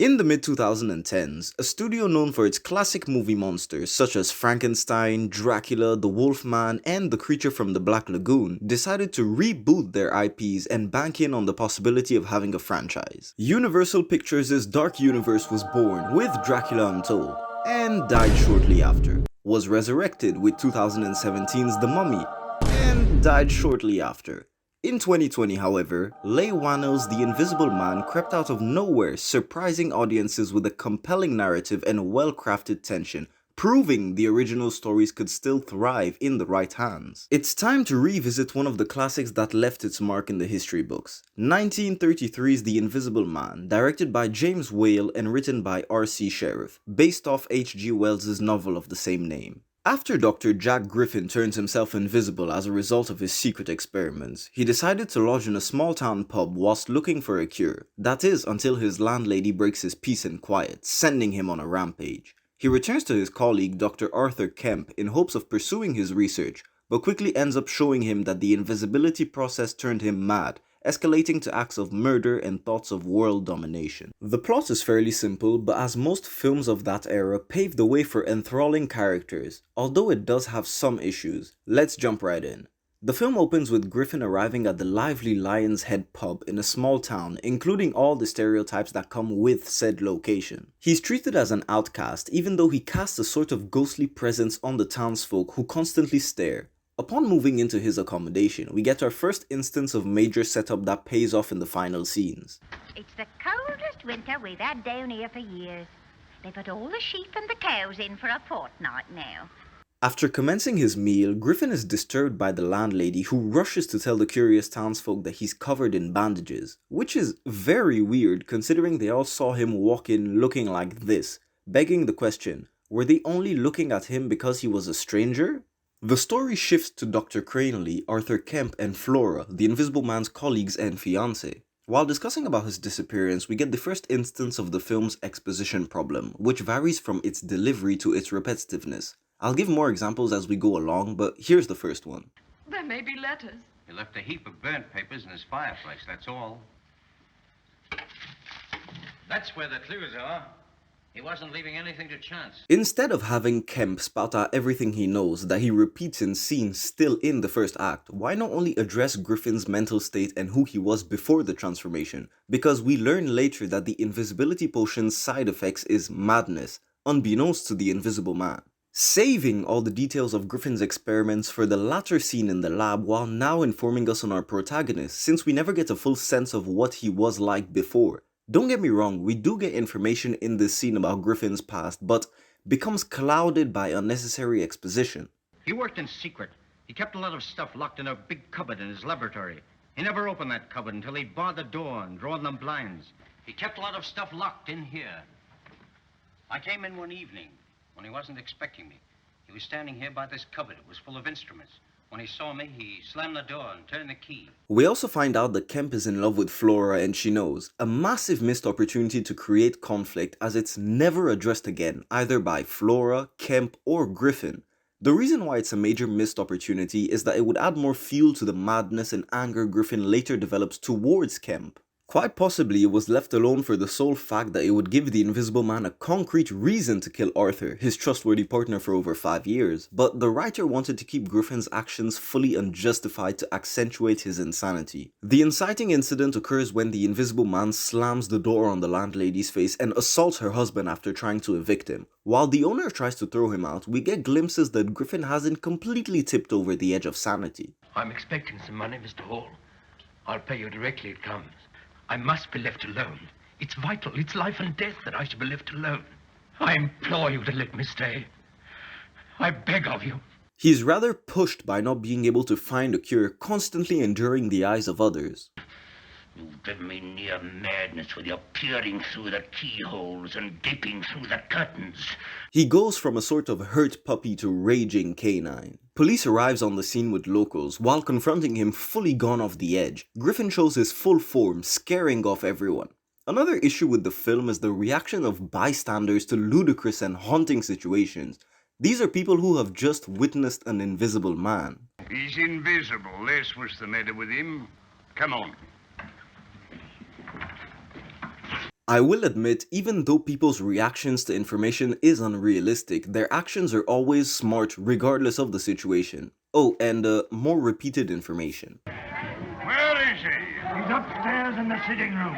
In the mid-2010s, a studio known for its classic movie monsters such as Frankenstein, Dracula, the Wolfman, and the creature from the Black Lagoon decided to reboot their IPs and bank in on the possibility of having a franchise. Universal Pictures' Dark Universe was born with Dracula Untold, and died shortly after, was resurrected with 2017's The Mummy, and died shortly after. In 2020, however, Leigh Whannell's The Invisible Man crept out of nowhere, surprising audiences with a compelling narrative and well-crafted tension, proving the original stories could still thrive in the right hands. It's time to revisit one of the classics that left its mark in the history books, 1933's The Invisible Man, directed by James Whale and written by R.C. Sheriff, based off H.G. Wells' novel of the same name. After Dr. Jack Griffin turns himself invisible as a result of his secret experiments, he decided to lodge in a small-town pub whilst looking for a cure. That is, until his landlady breaks his peace and quiet, sending him on a rampage. He returns to his colleague Dr. Arthur Kemp in hopes of pursuing his research, but quickly ends up showing him that the invisibility process turned him mad, escalating to acts of murder and thoughts of world domination. The plot is fairly simple, but as most films of that era paved the way for enthralling characters, although it does have some issues. Let's jump right in. The film opens with Griffin arriving at the lively Lion's Head pub in a small town, including all the stereotypes that come with said location. He's treated as an outcast, even though he casts a sort of ghostly presence on the townsfolk who constantly stare. Upon moving into his accommodation, we get our first instance of major setup that pays off in the final scenes. It's the coldest winter we've had down here for years. They've had all the sheep and the cows in for a fortnight now. After commencing his meal, Griffin is disturbed by the landlady who rushes to tell the curious townsfolk that he's covered in bandages, which is very weird considering they all saw him walk in looking like this, begging the question, were they only looking at him because he was a stranger? The story shifts to Dr. Cranley, Arthur Kemp, and Flora, the Invisible Man's colleagues and fiancé. While discussing about his disappearance, we get the first instance of the film's exposition problem, which varies from its delivery to its repetitiveness. I'll give more examples as we go along, but here's the first one. There may be letters. He left a heap of burnt papers in his fireplace, that's all. That's where the clues are. He wasn't leaving anything to chance. Instead of having Kemp spout out everything he knows that he repeats in scenes still in the first act, why not only address Griffin's mental state and who he was before the transformation? Because we learn later that the invisibility potion's side effects is madness, unbeknownst to the Invisible Man. Saving all the details of Griffin's experiments for the latter scene in the lab while now informing us on our protagonist, since we never get a full sense of what he was like before. Don't get me wrong, we do get information in this scene about Griffin's past, but becomes clouded by unnecessary exposition. He worked in secret. He kept a lot of stuff locked in a big cupboard in his laboratory. He never opened that cupboard until he'd barred the door and drawn them blinds. He kept a lot of stuff locked in here. I came in one evening when he wasn't expecting me. He was standing here by this cupboard. It was full of instruments. When he saw me, he slammed the door and turned the key. We also find out that Kemp is in love with Flora and she knows. A massive missed opportunity to create conflict as it's never addressed again, either by Flora, Kemp, or Griffin. The reason why it's a major missed opportunity is that it would add more fuel to the madness and anger Griffin later develops towards Kemp. Quite possibly it was left alone for the sole fact that it would give the Invisible Man a concrete reason to kill Arthur, his trustworthy partner for over 5 years, but the writer wanted to keep Griffin's actions fully unjustified to accentuate his insanity. The inciting incident occurs when the Invisible Man slams the door on the landlady's face and assaults her husband after trying to evict him. While the owner tries to throw him out, we get glimpses that Griffin hasn't completely tipped over the edge of sanity. I'm expecting some money, Mr. Hall. I'll pay you directly it comes. I must be left alone. It's vital. It's life and death that I should be left alone. I implore you to let me stay. I beg of you. He's rather pushed by not being able to find a cure, constantly enduring the eyes of others. You've driven me near madness with your peering through the keyholes and gaping through the curtains. He goes from a sort of hurt puppy to raging canine. Police arrives on the scene with locals, while confronting him fully gone off the edge. Griffin shows his full form, scaring off everyone. Another issue with the film is the reaction of bystanders to ludicrous and haunting situations. These are people who have just witnessed an invisible man. He's invisible, that's what's the matter with him. Come on. I will admit, even though people's reactions to information is unrealistic, their actions are always smart regardless of the situation. Oh, and more repeated information. Where is he? He's upstairs in the sitting room.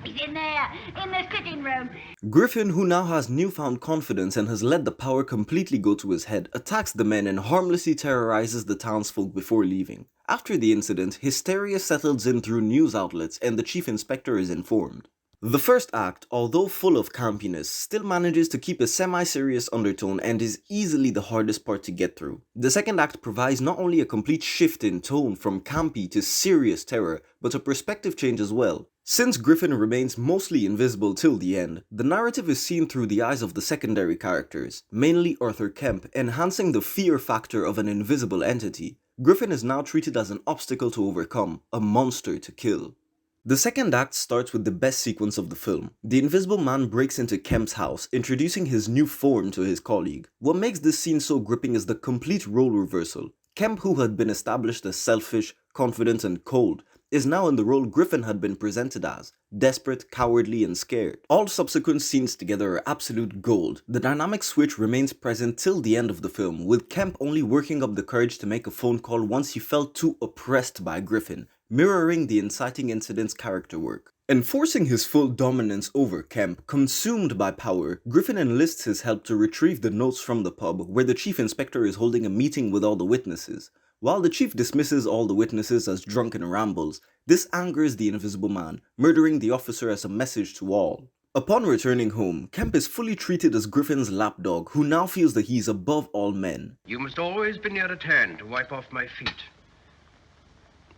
He's in there, in the sitting room. Griffin, who now has newfound confidence and has let the power completely go to his head, attacks the men and harmlessly terrorizes the townsfolk before leaving. After the incident, hysteria settles in through news outlets and the chief inspector is informed. The first act, although full of campiness, still manages to keep a semi-serious undertone and is easily the hardest part to get through. The second act provides not only a complete shift in tone from campy to serious terror, but a perspective change as well. Since Griffin remains mostly invisible till the end, the narrative is seen through the eyes of the secondary characters, mainly Arthur Kemp, enhancing the fear factor of an invisible entity. Griffin is now treated as an obstacle to overcome, a monster to kill. The second act starts with the best sequence of the film. The Invisible Man breaks into Kemp's house, introducing his new form to his colleague. What makes this scene so gripping is the complete role reversal. Kemp, who had been established as selfish, confident and cold, is now in the role Griffin had been presented as, desperate, cowardly and scared. All subsequent scenes together are absolute gold. The dynamic switch remains present till the end of the film, with Kemp only working up the courage to make a phone call once he felt too oppressed by Griffin, mirroring the inciting incident's character work. Enforcing his full dominance over Kemp, consumed by power, Griffin enlists his help to retrieve the notes from the pub where the chief inspector is holding a meeting with all the witnesses. While the chief dismisses all the witnesses as drunken rambles, this angers the Invisible Man, murdering the officer as a message to all. Upon returning home, Kemp is fully treated as Griffin's lapdog, who now feels that he is above all men. You must always be near at hand to wipe off my feet.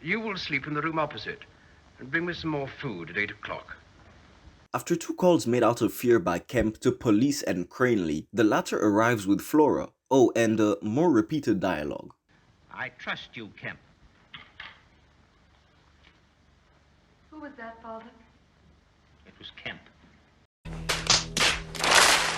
You will sleep in the room opposite, and bring me some more food at 8 o'clock. After 2 calls made out of fear by Kemp to police and Cranley, the latter arrives with Flora. Oh, and more repeated dialogue. I trust you, Kemp. Who was that, Father? It was Kemp.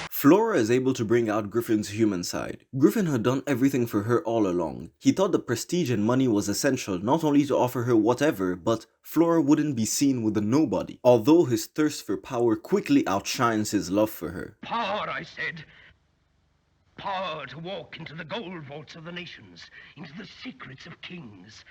Flora is able to bring out Griffin's human side. Griffin had done everything for her all along. He thought that prestige and money was essential not only to offer her whatever, but Flora wouldn't be seen with a nobody, although his thirst for power quickly outshines his love for her. Power, I said. Power to walk into the gold vaults of the nations, into the secrets of kings,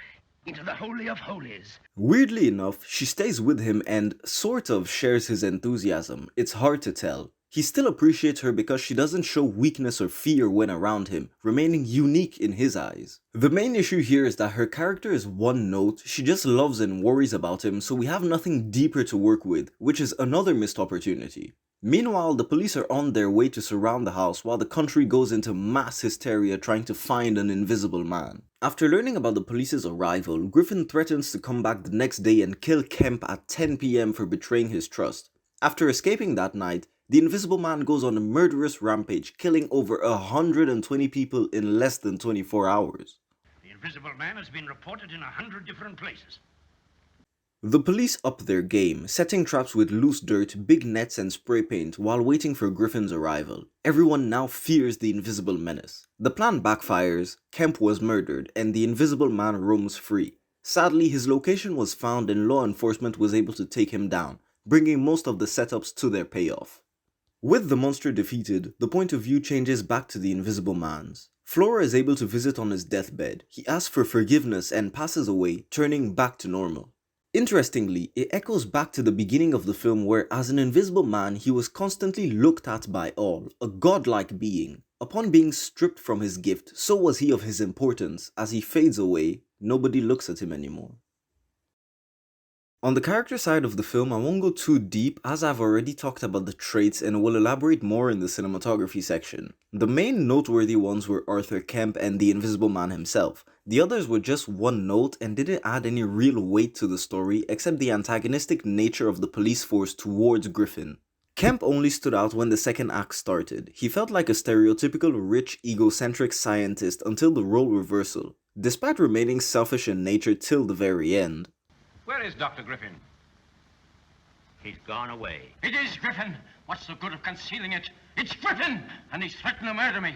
into the Holy of Holies. Weirdly enough, she stays with him and sort of shares his enthusiasm. It's hard to tell. He still appreciates her because she doesn't show weakness or fear when around him, remaining unique in his eyes. The main issue here is that her character is one note, she just loves and worries about him, so we have nothing deeper to work with, which is another missed opportunity. Meanwhile, the police are on their way to surround the house while the country goes into mass hysteria trying to find an invisible man. After learning about the police's arrival, Griffin threatens to come back the next day and kill Kemp at 10 PM for betraying his trust. After escaping that night, the Invisible Man goes on a murderous rampage, killing over 120 people in less than 24 hours. The Invisible Man has been reported in 100 different places. The police up their game, setting traps with loose dirt, big nets and spray paint while waiting for Griffin's arrival. Everyone now fears the Invisible Menace. The plan backfires, Kemp was murdered, and the Invisible Man roams free. Sadly, his location was found and law enforcement was able to take him down, bringing most of the setups to their payoff. With the monster defeated, the point of view changes back to the Invisible Man's. Flora is able to visit on his deathbed. He asks for forgiveness and passes away, turning back to normal. Interestingly, it echoes back to the beginning of the film where as an invisible man he was constantly looked at by all, a godlike being. Upon being stripped from his gift, so was he of his importance. As he fades away, nobody looks at him anymore. On the character side of the film, I won't go too deep as I've already talked about the traits and will elaborate more in the cinematography section. The main noteworthy ones were Arthur Kemp and the Invisible Man himself. The others were just one note and didn't add any real weight to the story except the antagonistic nature of the police force towards Griffin. Kemp only stood out when the second act started. He felt like a stereotypical rich, egocentric scientist until the role reversal, despite remaining selfish in nature till the very end. Where is Dr. Griffin? He's gone away. It is Griffin! What's the good of concealing it? It's Griffin! And he's threatened to murder me.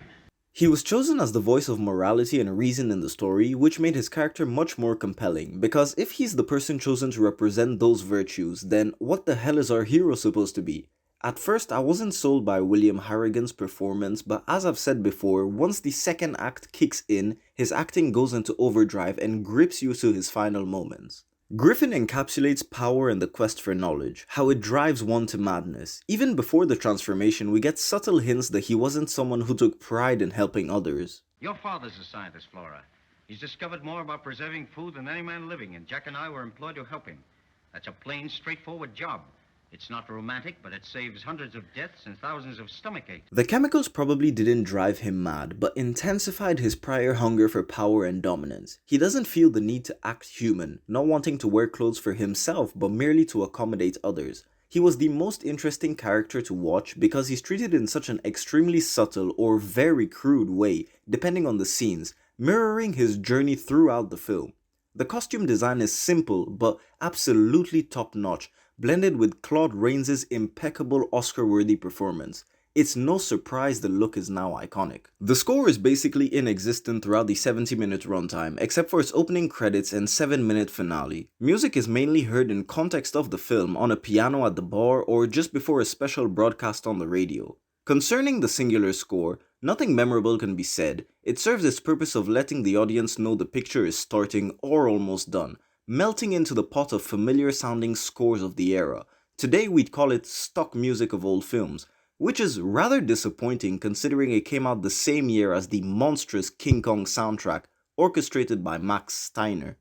He was chosen as the voice of morality and reason in the story, which made his character much more compelling, because if he's the person chosen to represent those virtues, then what the hell is our hero supposed to be? At first, I wasn't sold by William Harrigan's performance, but as I've said before, once the second act kicks in, his acting goes into overdrive and grips you to his final moments. Griffin encapsulates power and the quest for knowledge, how it drives one to madness. Even before the transformation, we get subtle hints that he wasn't someone who took pride in helping others. Your father's a scientist, Flora. He's discovered more about preserving food than any man living, and Jack and I were employed to help him. That's a plain, straightforward job. It's not romantic, but it saves hundreds of deaths and thousands of stomach aches. The chemicals probably didn't drive him mad, but intensified his prior hunger for power and dominance. He doesn't feel the need to act human, not wanting to wear clothes for himself, but merely to accommodate others. He was the most interesting character to watch because he's treated in such an extremely subtle or very crude way, depending on the scenes, mirroring his journey throughout the film. The costume design is simple, but absolutely top-notch, blended with Claude Rains' impeccable Oscar-worthy performance. It's no surprise the look is now iconic. The score is basically inexistent throughout the 70-minute runtime, except for its opening credits and 7-minute finale. Music is mainly heard in context of the film, on a piano at the bar, or just before a special broadcast on the radio. Concerning the singular score, nothing memorable can be said. It serves its purpose of letting the audience know the picture is starting or almost done, melting into the pot of familiar sounding scores of the era. Today we'd call it stock music of old films, which is rather disappointing considering it came out the same year as the monstrous King Kong soundtrack orchestrated by Max Steiner.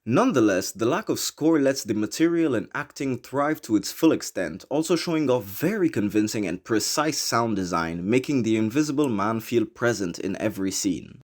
Nonetheless, the lack of score lets the material and acting thrive to its full extent, also showing off very convincing and precise sound design, making the Invisible Man feel present in every scene.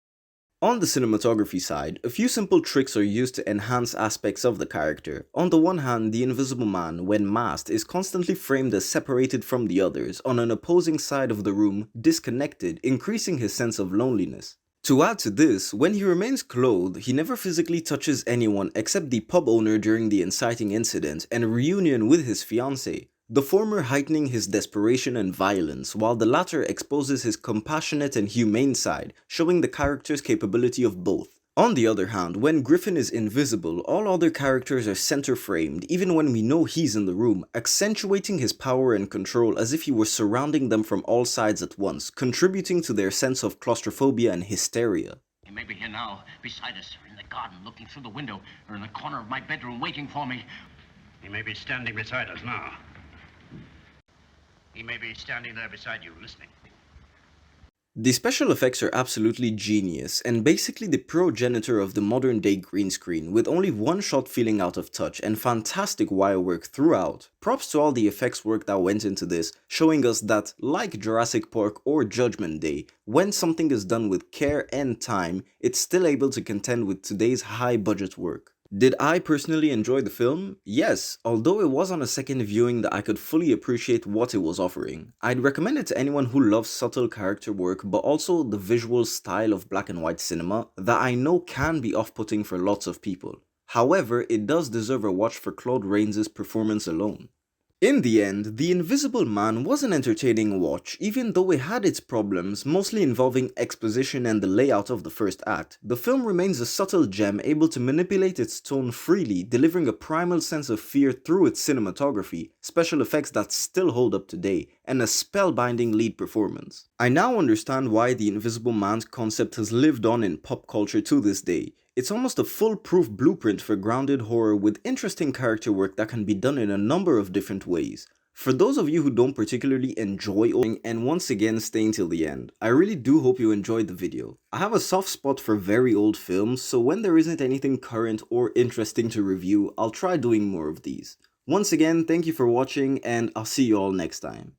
On the cinematography side, a few simple tricks are used to enhance aspects of the character. On the one hand, the Invisible Man, when masked, is constantly framed as separated from the others, on an opposing side of the room, disconnected, increasing his sense of loneliness. To add to this, when he remains clothed, he never physically touches anyone except the pub owner during the inciting incident and reunion with his fiancée, the former heightening his desperation and violence, while the latter exposes his compassionate and humane side, showing the character's capability of both. On the other hand, when Griffin is invisible, all other characters are center-framed, even when we know he's in the room, accentuating his power and control as if he were surrounding them from all sides at once, contributing to their sense of claustrophobia and hysteria. He may be here now, beside us, or in the garden, looking through the window, or in the corner of my bedroom, waiting for me. He may be standing beside us now. He may be standing there beside you, listening. The special effects are absolutely genius, and basically the progenitor of the modern day green screen, with only one shot feeling out of touch and fantastic wire work throughout. Props to all the effects work that went into this, showing us that, like Jurassic Park or Judgment Day, when something is done with care and time, it's still able to contend with today's high budget work. Did I personally enjoy the film? Yes, although it was on a second viewing that I could fully appreciate what it was offering. I'd recommend it to anyone who loves subtle character work but also the visual style of black and white cinema that I know can be off-putting for lots of people. However, it does deserve a watch for Claude Rains' performance alone. In the end, The Invisible Man was an entertaining watch, even though it had its problems, mostly involving exposition and the layout of the first act. The film remains a subtle gem able to manipulate its tone freely, delivering a primal sense of fear through its cinematography, special effects that still hold up today, and a spellbinding lead performance. I now understand why the Invisible Man's concept has lived on in pop culture to this day. It's almost a foolproof blueprint for grounded horror with interesting character work that can be done in a number of different ways. For those of you who don't particularly enjoy and once again staying till the end, I really do hope you enjoyed the video. I have a soft spot for very old films, so when there isn't anything current or interesting to review, I'll try doing more of these. Once again, thank you for watching, and I'll see you all next time.